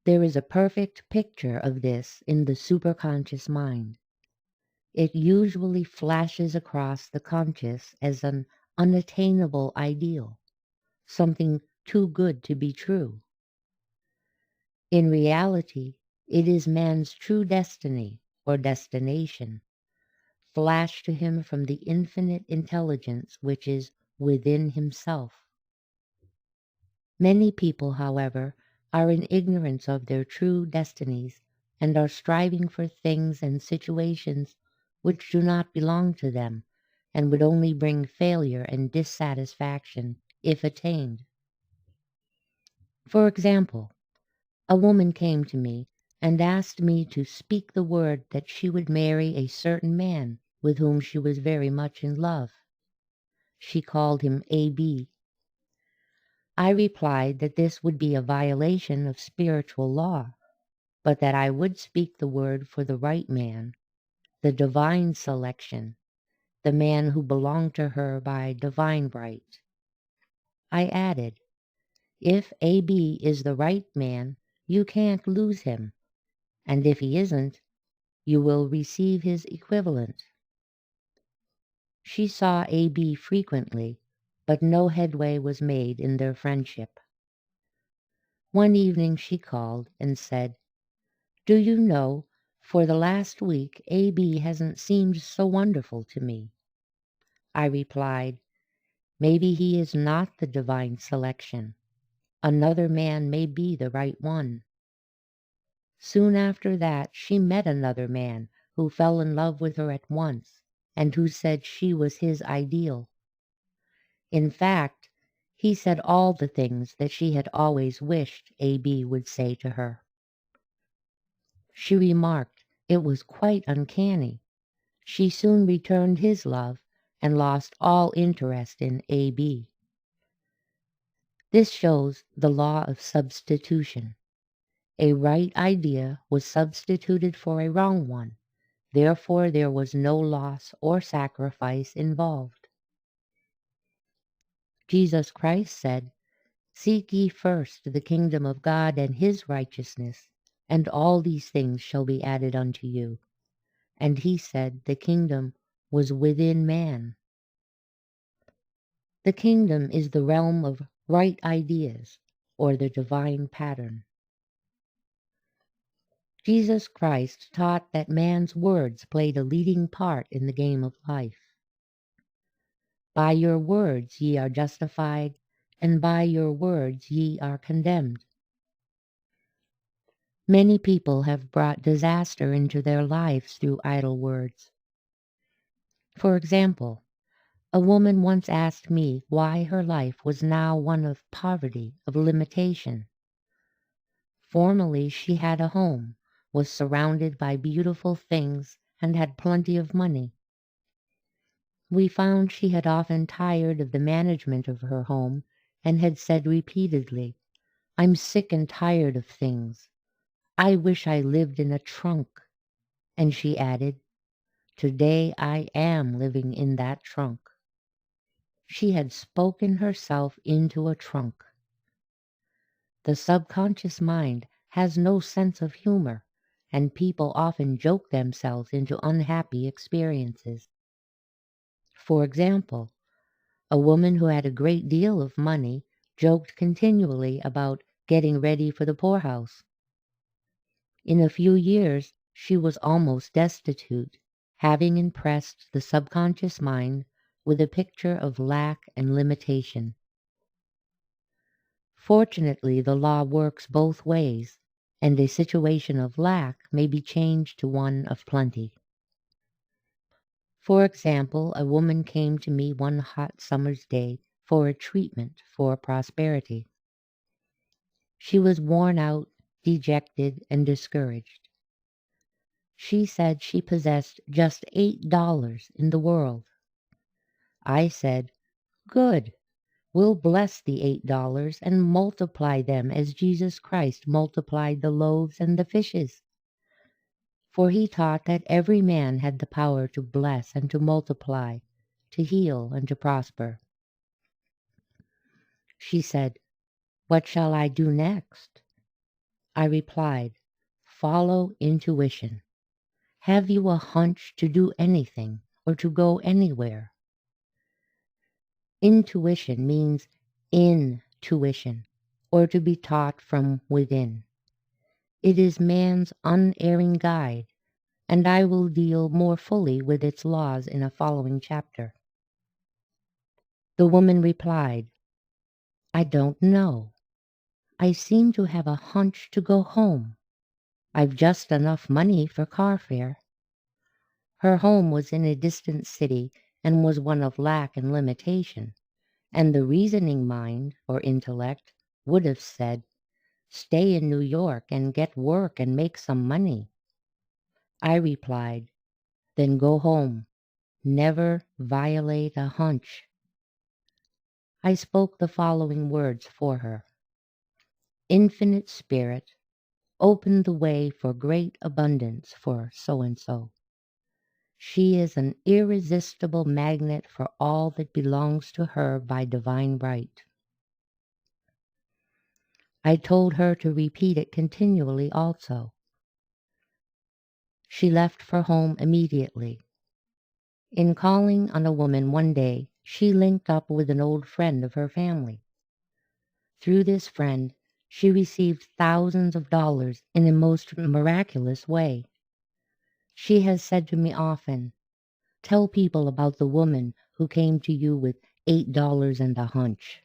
There is a perfect picture of this in the superconscious mind. It usually flashes across the conscious as an unattainable ideal, something too good to be true. In reality, it is man's true destiny or destination, flashed to him from the infinite intelligence which is within himself. Many people, however, are in ignorance of their true destinies and are striving for things and situations which do not belong to them and would only bring failure and dissatisfaction if attained. For example, a woman came to me and asked me to speak the word that she would marry a certain man with whom she was very much in love. She called him A.B. I replied that this would be a violation of spiritual law, but that I would speak the word for the right man, the divine selection, the man who belonged to her by divine right. I added, if A.B. is the right man, you can't lose him, and if he isn't, you will receive his equivalent. She saw A.B. frequently, but no headway was made in their friendship. One evening she called and said, "Do you know, for the last week A.B. hasn't seemed so wonderful to me." I replied, "Maybe he is not the divine selection. Another man may be the right one." Soon after that she met another man who fell in love with her at once and who said she was his ideal. In fact, he said all the things that she had always wished A.B. would say to her. She remarked it was quite uncanny. She soon returned his love and lost all interest in A.B. This shows the law of substitution. A right idea was substituted for a wrong one, therefore there was no loss or sacrifice involved. Jesus Christ said, "Seek ye first the kingdom of God and his righteousness, and all these things shall be added unto you." And he said the kingdom was within man. The kingdom is the realm of right ideas, or the divine pattern. Jesus Christ taught that man's words played a leading part in the game of life. By your words ye are justified, and by your words ye are condemned. Many people have brought disaster into their lives through idle words. For example, a woman once asked me why her life was now one of poverty, of limitation. Formerly she had a home, was surrounded by beautiful things, and had plenty of money. We found she had often tired of the management of her home and had said repeatedly, "I'm sick and tired of things. I wish I lived in a trunk." And she added, "Today I am living in that trunk." She had spoken herself into a trunk. The subconscious mind has no sense of humor, and people often joke themselves into unhappy experiences. For example, a woman who had a great deal of money joked continually about getting ready for the poorhouse. In a few years she was almost destitute, having impressed the subconscious mind with a picture of lack and limitation. Fortunately, the law works both ways, and a situation of lack may be changed to one of plenty. For example, a woman came to me one hot summer's day for a treatment for prosperity. She was worn out, dejected, and discouraged. She said she possessed just $8 in the world. I said, "Good. We'll bless the $8 and multiply them as Jesus Christ multiplied the loaves and the fishes." For he taught that every man had the power to bless and to multiply, to heal and to prosper. She said, "What shall I do next?" I replied, follow intuition. Have you a hunch to do anything or to go anywhere? Intuition means intuition, or to be taught from within. It is man's unerring guide, and I will deal more fully with its laws in a following chapter. The woman replied, I don't know. I seem to have a hunch to go home. I've just enough money for car fare. Her home was in a distant city and was one of lack and limitation, and the reasoning mind, or intellect, would have said, stay in New York and get work and make some money. I replied, then go home. Never violate a hunch. I spoke the following words for her. Infinite Spirit, open the way for great abundance for so-and-so. She is an irresistible magnet for all that belongs to her by divine right. I told her to repeat it continually also. She left for home immediately. In calling on a woman one day, she linked up with an old friend of her family. Through this friend, she received thousands of dollars in a most miraculous way. She has said to me often, tell people about the woman who came to you with $8 and a hunch.